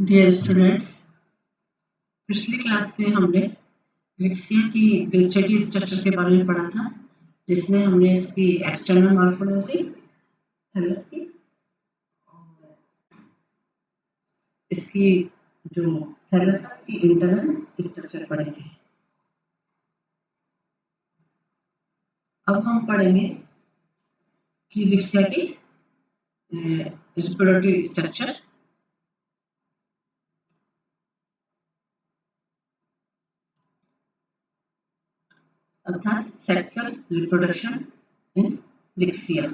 Dear students, पिछली class में हमने रिक्सिया की वेजिटेटिव स्ट्रक्चर के बारे में पढ़ा था, जिसमें हमने इसकी एक्सटर्नल मॉर्फोलॉजी, थैलस की, इसकी जो थैलस की इंटरनल स्ट्रक्चर पढ़े थे। अब हम पढ़ेंगे कि रिक्सिया की रिप्रोडक्टिव स्ट्रक्चर, अर्थात sexual reproduction in Riccia.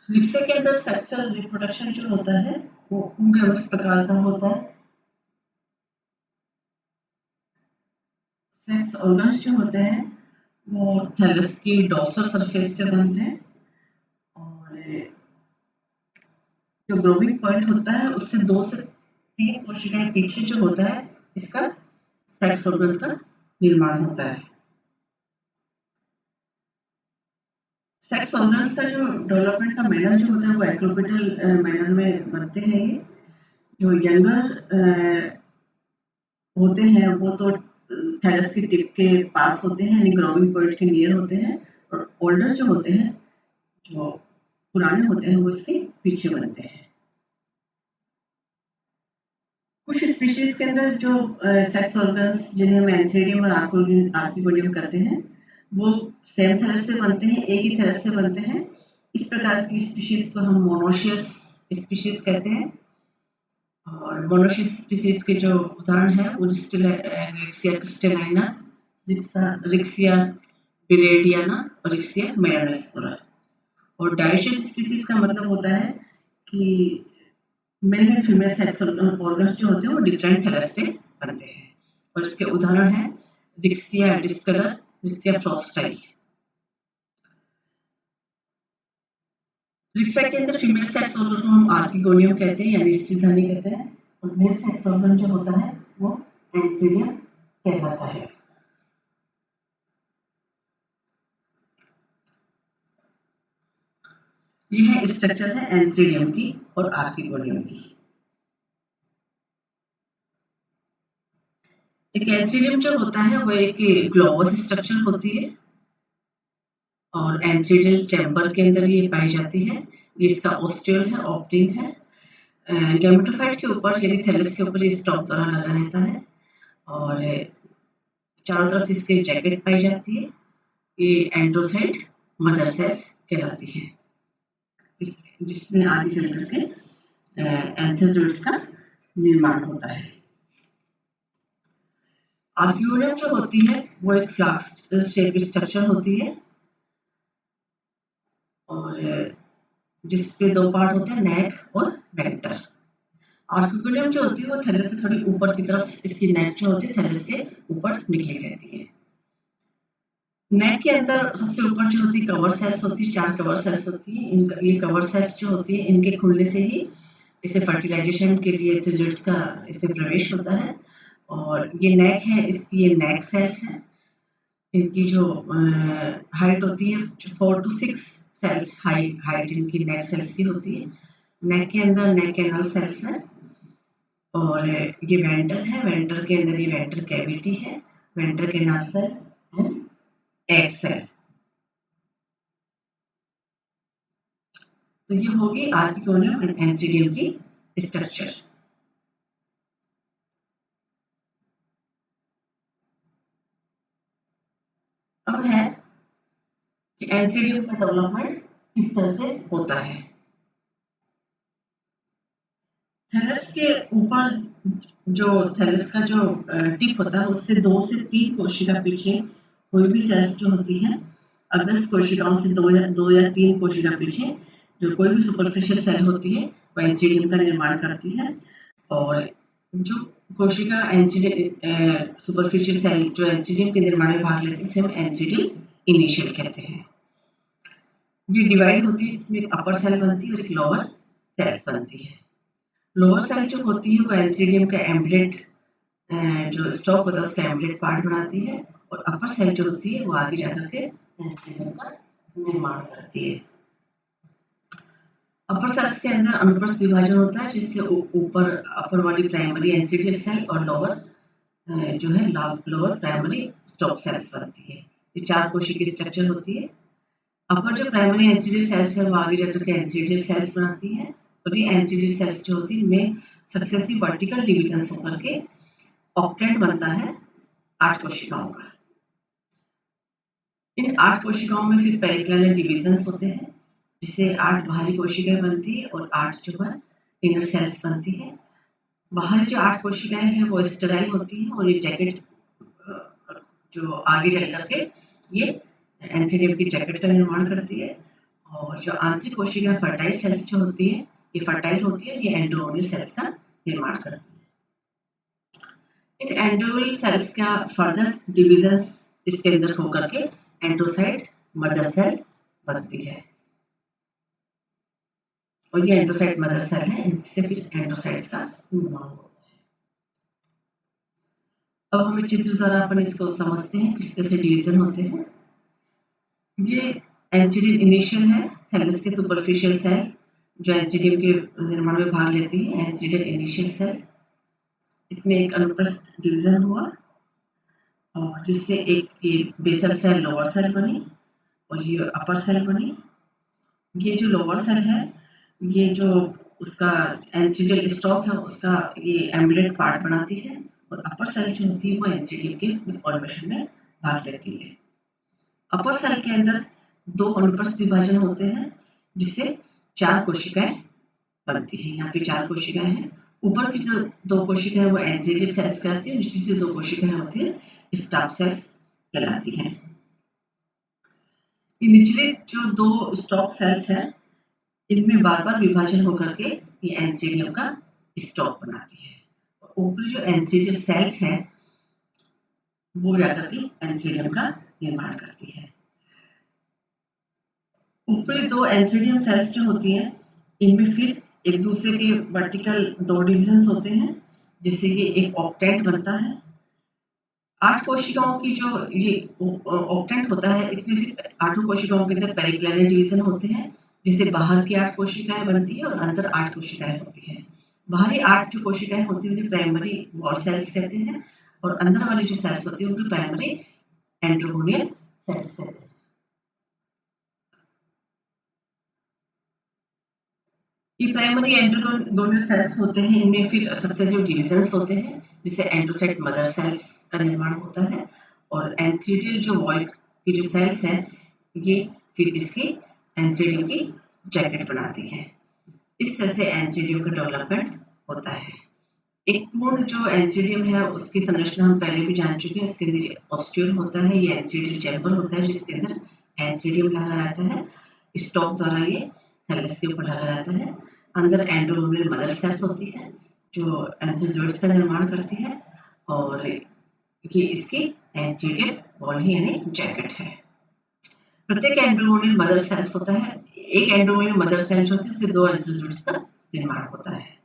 Riccia के अंदर सेक्सुअल रिप्रोडक्शन जो होता है वो उस प्रकार का होता है। सेक्स ऑर्गन्स जो होते हैं वो थैलस की डोर्सल सरफेस पे बनते हैं, और जो ग्रोविंग पॉइंट होता है उससे 2 से 3 कोशिकाएं पीछे जो होता है इसका सेक्स ऑर्गन का निर्माण होता है। सेक्स ऑर्गन्स का जो डेवलपमेंट का मैनर जो होता है वो एक्लोपिटल मैनर में बनते हैं। ये जो यंगर होते हैं वो तो थैलस की टिप के पास होते हैं, यानी ग्रोविंग पॉइंट के नियर होते हैं, और ओल्डर जो होते हैं, जो पुराने होते हैं, वो इसके पीछे बनते हैं। कुछ स्पीशीज के अंदर जो सेक्स ऑर्गन्स जिन्हें हम एंथ्रेडियम और आर्किगोनियम करते हैं वो सेम थैलस से बनते हैं, एक ही थैलस से बनते हैं। इस प्रकार की स्पीशीज को हम मोनोशियस स्पीशीज कहते हैं, और मोनोशियस स्पीशीज के जो उदाहरण है वो रिक्सिया क्रिस्टेलाइना, रिक्सिया बिरेडियाना और रिक्सिया मेलानोस्पोरा। और डायोशियस स्पीशीज का मतलब होता है कि male and female sex organs जो होते हैं वो डिफरेंट थैलस से बनते हैं, और इसके उदाहरण है रिक्सिया डिस्कलर, रिक्सिया फ्रॉस्टाई। रिक्सिया के अंदर फीमेल सेक्स ऑर्गन को हम आर्किगोनियम कहते हैं, यानी स्त्रीधनी कहते हैं, और मेल सेक्स ऑर्गन जो होता है वो एंथ्रेडियम कहलाता है। यह स्ट्रक्चर है एंथ्रेडियम की और आर्किगोनियम की। एक एंथ्रेडियम जो होता है वो एक ग्लोबस स्ट्रक्चर होती है, और एंथ्रेडियल चैम्बर के अंदर ये पाई जाती है। ये इसका ओस्टियल है, ओपनिंग है। गैमेटोफाइट के ऊपर यानी थैलस के ऊपर ये स्टॉक द्वारा लगा रहता है, और चारों तरफ इसके जैकेट पाई जाती है। ये एंड्रोसाइट मदर सेल्स कहलाती है, जिसमें आगे चल करके एंथोजोइड्स का निर्माण होता है। आर्कियोनियम जो होती है वो एक फ्लास्क शेप स्ट्रक्चर होती है, और जिसके 2 पार्ट होते हैं, नेक और वेंटर। आर्कियोनियम जो होती है वो थैलस से थोड़ी ऊपर की तरफ, इसकी नेक जो होती है थैलस से ऊपर निकली रहती है। नेक के अंदर सबसे ऊपर जो होती है कवर सेल्स होती है, 4 कवर सेल्स होती है। इनका ये कवर सेल्स जो होती है इनके खुलने से ही इसे फर्टिलाइजेशन के लिए एंथोजोइड्स का इसे प्रवेश होता है। और ये नेक है, इसकी ये नेक सेल्स है। इनकी जो हाइट होती है 4 to 6 सेल्स हाइट इनकी नेक सेल्स की होती है। नेक के अंदर नेक एनल सेल्स है, और ये वेंटर है। वेंटर के अंदर ये वेंटर कैविटी है, venter canal cell and egg cell. तो ये होगी आर्कियोनियम एंड एंथ्रेडियम की स्ट्रक्चर। अब है कि एंथ्रेडियम का डेवलपमेंट किस तरह से होता है। थैलस के ऊपर जो थैलस का जो टिप होता है उससे 2 से 3 कोशिका पीछे कोई भी सेल्स जो होती है, अग्रस्त कोशिकाओं से 2 या 3 कोशिका पीछे जो कोई भी सुपरफिशियल सेल होती है वो एंथ्रेडियम का निर्माण करती है। और जो कोशिका सुपरफिशियल सेल जो एंथ्रेडियम के निर्माण में भाग लेती है उसे हम एंथ्रेडियल इनिशियल कहते हैं। ये डिवाइड होती है, इसमें एक अपर सेल बनती है और एक लोअर सेल्स बनती है। लोअर सेल जो होती है वो एंथ्रेडियम का एम्बेडेड जो स्टॉक होता है उसका एम्बेडेड पार्ट बनाती है, और अपर सेल जो होती है वो आगे जाकर के एंथ्रेडियम का निर्माण करती है। अपर सेल्स के अंदर अनुप्रस्थ विभाजन होता है, जिससे ऊपर अपर वाली प्राइमरी एंथीरियल सेल और लोअर जो है लोअर प्राइमरी स्टॉक सेल्स बनती है। ये 4 कोशिकीय स्ट्रक्चर होती है। अपर जो प्राइमरी एंथीरियल सेल्स है वो आगे जाकर के एंथीरियल सेल्स बनाती है, और ये एंथीरियल सेल्स जो होती है इनमें सक्सेसिव वर्टिकल डिविजन होकर के ऑक्टेंट बनता है 8 कोशिकाओं का। इन 8 कोशिकाओं में फिर पेरिक्लिनल डिविजन्स होते हैं, जिससे 8 बाहरी कोशिकाएं बनती है और 8 जो है इनर सेल्स बनती है। बाहरी जो 8 कोशिकाएं हैं वो स्टेराइल होती हैं, और ये जैकेट जो आगे चल करके ये एनसीडीएम की जैकेट का निर्माण करती है। और जो आंतरिक कोशिकाएं फर्टाइल सेल्स जो होती है, ये फर्टाइल होती है, ये एंड्रोनियल सेल्स का निर्माण करती है। इन एंड्रोनियल सेल्स का फर्दर डिविजन इसके अंदर होकर के एंड्रोसाइट मदर सेल बनती है, और ये एंड्रोसाइट मदर सेल है, इनसे फिर एंड्रोसाइट्स का निर्माण होता है। अब हमें चित्र द्वारा अपन इसको समझते हैं किस तरह से डिवीजन होते हैं। ये एंथीरियल इनिशियल है, थैलस के सुपरफिशियल सेल जो एंथीरियम के निर्माण में भाग लेती है, एंथीरियल इनिशियल सेल। इसमें एक अनुप्रस्थ डिवीजन हुआ, और जिससे एक ये बेसल सेल लोअर सेल बनी, और ये अपर सेल बनी। ये जो लोअर सेल है, ये जो उसका एंथीरियल स्टॉक है उसका ये एम्बेडेड पार्ट बनाती है, और अपर सेल जो होती है वो एंथीरियम के फॉर्मेशन में भाग लेती है। अपर सेल के अंदर 2 अनुप्रस्थ विभाजन होते हैं, जिससे 4 कोशिकाएं बनती है। यहाँ पे 4 कोशिकाएं हैं। ऊपर की जो 2 कोशिकाएं हैं वो एंथीरियल सेल्स कहलाती है, नीचे जो 2 कोशिकाएं होती है स्टाफ सेल्स कहलाती हैं। निचले जो 2 स्टॉक सेल्स हैं, इनमें बार-बार विभाजन होकर के ये एंथीरियम का स्टॉक बनाती है। और ऊपरी जो एंथीरियल सेल्स हैं, वो जाकर के एंथीरियम का निर्माण करती है। ऊपरी 2 एंथीरियम सेल्स जो होती हैं, इनमें फिर एक दूसरे के वर्टिकल 2 डिविजन्स होते हैं, जिससे ये एक ऑक्टेंट बनता है। 8 कोशिकाओं की जो ये ऑक्टेंट होता है, इसमें फिर 8 कोशिकाओं के अंदर पेरिक्लिनल डिवीजन होते हैं, जिससे बाहर की 8 कोशिकाएं बनती है और अंदर 8 कोशिकाएं होती हैं। बाहरी 8 जो कोशिकाएं होती हैं उन्हें प्राइमरी वॉल सेल्स कहते हैं, और अंदर वाली जो सेल्स होती है उन्हें प्राइमरी एंड्रोगोनियल सेल्स कहते हैं। ये प्राइमरी एंड्रोगोनियल सेल्स होते हैं, इनमें फिर सक्सेसिव डिविजन्स होते हैं, जिससे एंड्रोसाइट मदर सेल्स का निर्माण होता है, और एंथीरियल जो वॉल की जो सेल्स हैं, ये फिर इसकी एंथीरियम की जैकेट बनाती है। इस तरह से एंथीरियम का डेवलपमेंट होता है। एक पूर्ण जो एंथीरियम है उसकी संरचना हम पहले भी जान चुके हैं। इसके अंदर ऑस्टियल होता है, ये एंथीरियल चैम्बर होता है, जिसके अंदर एंथीरियम लगा रहता है। स्टॉक द्वारा ये थैलस के ऊपर लगा रहता है। अंदर एंडोडर्मियल मदर सेल्स होती है, जो एंथीजोइड्स का निर्माण करती है, और ये इसकी एंथीरियल वॉल ही यानी जैकेट है। प्रत्येक एंड्रोगोनियल मदर सेल्स होता है, एक एंड्रोगोनियल मदर सेल होती है जिससे 2 एंथीजोइड्स का निर्माण होता है।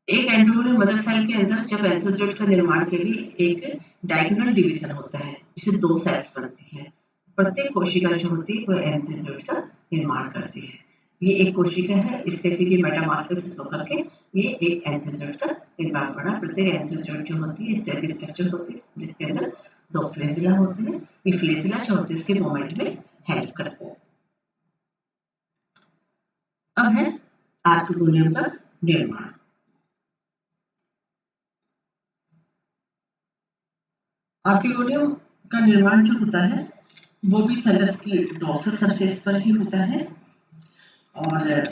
एक एंड्रोगोनियल मदर सेल के अंदर जब एंथीजोइड का निर्माण के लिए एक डायगोनल डिवीजन होता है, जिससे 2 सेल्स बनती है। प्रत्येक कोशिका जो होती है वो एंथीजोइड का निर्माण करती है। ये एक कोशिका है, इससे फिर ये मेटामॉर्फोसिस होकर के ये एक एंथीजोइड का निर्माण बना। प्रत्येक एंथीजोइड जो होती है इस तरह की स्ट्रक्चर होती है, जिसके अंदर 2 फ्लेजिला होते हैं। ये फ्लेजिला जो होते हैं इसके मूवमेंट में हेल्प करते हैं। अब है आर्किगोनियम का निर्माण। आर्किगोनियम का निर्माण जो होता है वो भी थैलस की डोर्सल सरफेस पर ही होता है, और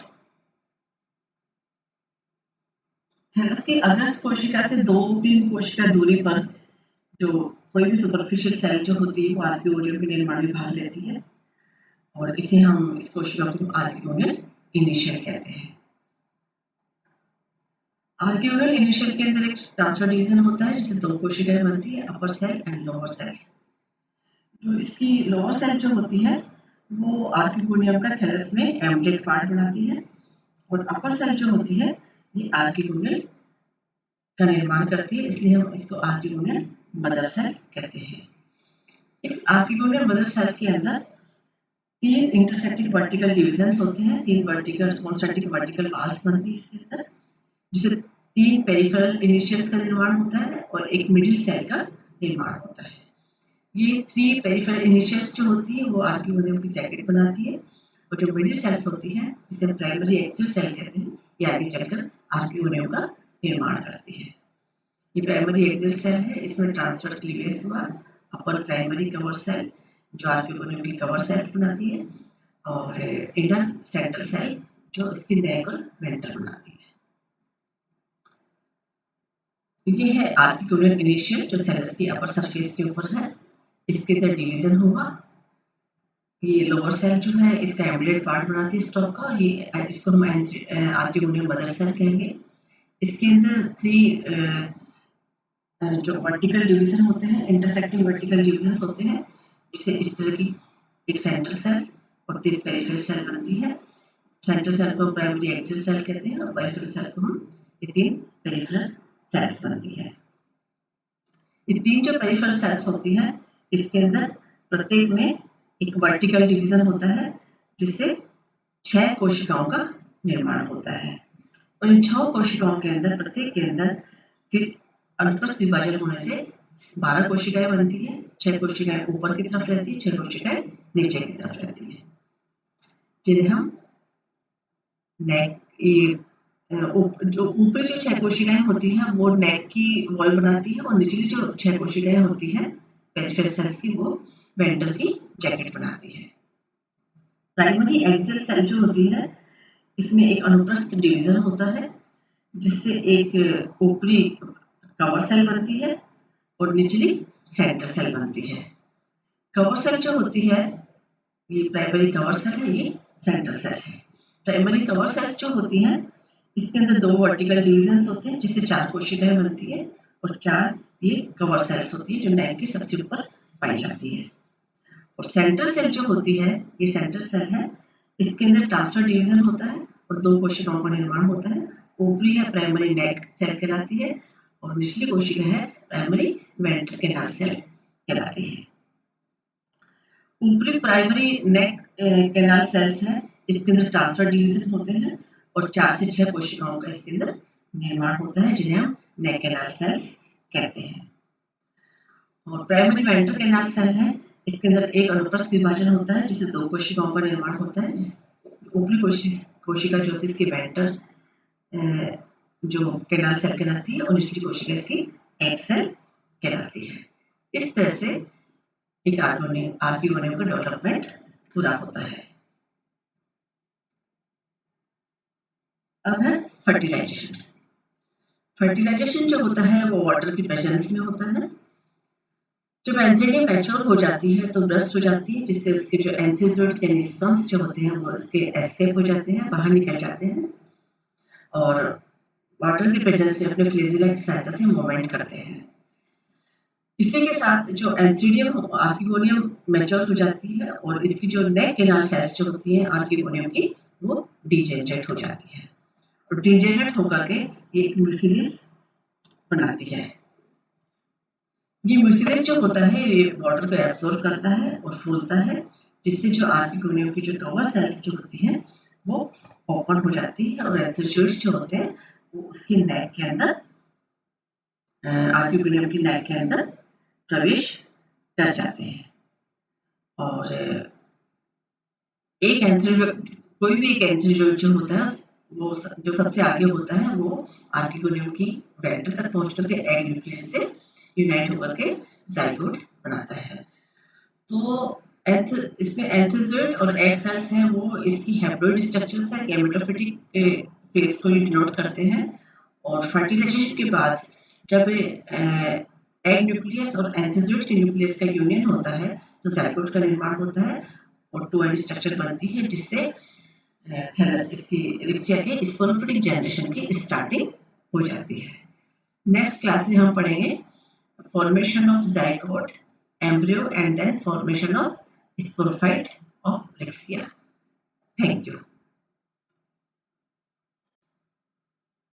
थैलस की अग्रस्थ कोशिका से 2-3 कोशिका दूरी पर जो कोई भी सुपरफिशियल सेल जो होती है वो आर्किगोनियम के निर्माण में भाग लेती है, और इसे हम इस कोशिका को आर्किगोनियल इनिशियल कहते हैं। आर्किगोनियल इनिशियल के अंदर एक ट्रांसफर डिवीजन होता है, जिससे 2 कोशिकाएं बनती है, अपर सेल एंड लोअर सेल। जो इसकी लोअर सेल जो होती है वो आर्किगोनियम का थैलस में एम्बेडेड पार्ट बनाती है, और अपर सेल जो होती है ये आर्किगोनियल का निर्माण करती है, इसलिए हम इसको आर्किगोनियल मदर सेल कहते हैं। इस आर्किगोनियल मदर सेल के अंदर 3 इंटरसेक्टिंग वर्टिकल डिविजन्स होते हैं, 3 वर्टिकल कॉन्सेंट्रिक वर्टिकल वॉल्स बनती है इसके अंदर, जिससे 3 पेरिफेरल इनिशियल्स का निर्माण होता है और एक मिडिल सेल का निर्माण होता है। ये 3 पेरिफेरल इनिशियल्स जो होती है वो आर्कियोनियम की जैकेट बनाती है, और जो मिडिल सेल्स होती है जिसे प्राइमरी एक्सियल सेल कहते हैं, ये आगे चलकर आर्कियोनियम का निर्माण करती है। ये प्राइमरी एक्सियल सेल है, इसमें ट्रांसफर क्लीवेज हुआ, अपर प्राइमरी कवर सेल जो आर्कियोनियम की कवर सेल्स बनाती है, और इनर सेंट्रल सेल जो इसकी नेक और वेंट्रल बनाती है। ये है आर्कियोनियम इनिशियल जो थैलस की अपर सरफेस के ऊपर है, इसके अंदर डिवीजन होगा। ये लोअर सेल जो है इसका एम्बेडेड पार्ट बनाती है स्टॉक का, और ये इसको हम आर्कियोनियम मदर सेल कहेंगे। इसके अंदर 3 जो वर्टिकल डिवीजन होते हैं, इंटरसेक्टिंग वर्टिकल डिवीजन होते हैं, जिससे इस तरह की एक सेंट्रल सेल और 3 पेरिफेरल सेल बनती है। सेंट्रल सेल को प्राइमरी एक्सियल सेल कहते हैं और पेरिफेरल सेल को हम ये 3 पेरिफेरल सेल्स बनती है। ये 3 जो पेरिफेरल सेल्स होती हैं, इसके अंदर प्रत्येक में एक वर्टिकल डिवीजन होता है, जिससे 6 कोशिकाओं का निर्माण होता है, और इन 6 कोशिकाओं के अंदर प्रत्येक के अंदर फिर अनुप्रस्थ विभाजन होने से 12 कोशिकाएं बनती है। 6 कोशिकाएं ऊपर की तरफ रहती है, 6 कोशिकाएं नीचे की तरफ रहती है, जिन्हें हम नेक जो ऊपरी जो 6 कोशिकाएं होती हैं वो नेक की वॉल बनाती है, और निचली जो 6 कोशिकाएं होती हैं पेरिफेरल सेल्स की, वो वेंट्रल की जैकेट बनाती है। प्राइमरी एक्सियल सेल जो होती है इसमें एक अनुप्रस्थ डिवीजन होता है, जिससे एक ऊपरी कवर सेल बनती है और निचली सेंट्रल सेल बनती है। कवर सेल जो होती है ये प्राइमरी कवर सेल है, ये सेंट्रल सेल है। प्राइमरी कवर सेल्स जो होती हैं इसके अंदर 2 वर्टिकल डिवीजन्स होते हैं, जिससे 4 कोशिकाएं बनती है, और 4 ये कवर सेल्स होती है जो नेक के सबसे ऊपर पाई जाती है। और सेंट्रल सेल जो होती है ये सेंट्रल सेल है, इसके अंदर ट्रांसफर डिवीजन होता है और 2 कोशिकाओं का निर्माण होता है। ऊपरी है प्राइमरी नेक सेल कहलाती है, और निचली कोशिका है प्राइमरी वेंट्रल कैनाल सेल कहलाती है। ऊपरी प्राइमरी नेक कैनाल सेल्स है, इसके अंदर ट्रांसफर डिवीजन होते हैं, और 4 से 6 कोशिकाओं का इसके अंदर निर्माण होता है, जिन्हें हम नेक कैनाल सेल्स कहते हैं। और प्राइमरी वेंट्रल कैनाल सेल है, इसके अंदर एक अनुप्रस्थ विभाजन होता है, जिससे 2 कोशिकाओं का निर्माण होता है। ऊपरी कोशिका जो होती है इसकी वेंट्रल जो कैनाल सेल कहलाती है, और निचली कोशिका इसकी एग सेल कहलाती है। इस तरह से एक आर्कियोनियम का डेवलपमेंट पूरा होता है। अब है फर्टिलाइजेशन। फर्टिलाइजेशन जो होता है वो वाटर की प्रेजेंस में होता है। जब एंथ्रेडियम मैच्योर हो जाती है तो ब्रस्ट हो जाती है, जिससे उसके जो एंथीजोइड्स यानी स्पर्म्स जो होते हैं वो उसके एस्केप हो जाते हैं, बाहर निकल जाते हैं, और वाटर की प्रेजेंस में अपने फ्लेजिला की सहायता से मूवमेंट करते हैं। इसी के साथ जो एंथ्रीडियम आर्किगोनियम मैच्योर हो जाती है, और इसकी जो नेक कैनाल सेल्स जो होती हैं आर्किगोनियम की वो डीजेनरेट हो जाती है, और डीजेनरेट होकर के ये एक म्यूसिलिस बनाती है। ये म्यूसिलेज जो होता है ये वाटर को एब्सॉर्ब करता है और फूलता है, जिससे जो आर्किगोनियम की जो कवर सेल्स जो होती हैं वो ओपन हो जाती है, और एंथ्रीशोइड्स जो होते हैं वो उसकी नेक के अंदर आर्किगोनियम की नेक के अंदर प्रवेश कर जाते हैं। और एक एंथ्रीजोइड कोई भी एक एंथ्रीजोइड जो होता है वो जो सबसे आगे होता है वो आर्किगोनियम की वेंट्रल तक पहुंच करके एग न्यूक्लियस से यूनाइट होकर के जाइगोट बनाता है। तो इसमें एंथ्रीजोइड और एग सेल्स हैं वो इसकी हैप्लॉइड स्ट्रक्चर्स है, गैमेटोफिटिक फेज को डिनोट करते हैं। और फर्टिलाइजेशन के बाद जब एग न्यूक्लियस और एंथ्रीजोइड के न्यूक्लियस का यूनियन होता है तो जाइगोट का निर्माण होता है, और 2 एंड स्ट्रक्चर बनती है, जिससे इसकी रिक्सिया के स्पोरोफिटिक जनरेशन की स्टार्टिंग हो जाती है। नेक्स्ट क्लास में हम पढ़ेंगे formation of zygote, embryo, and then formation of sporophyte of rexia. Thank you.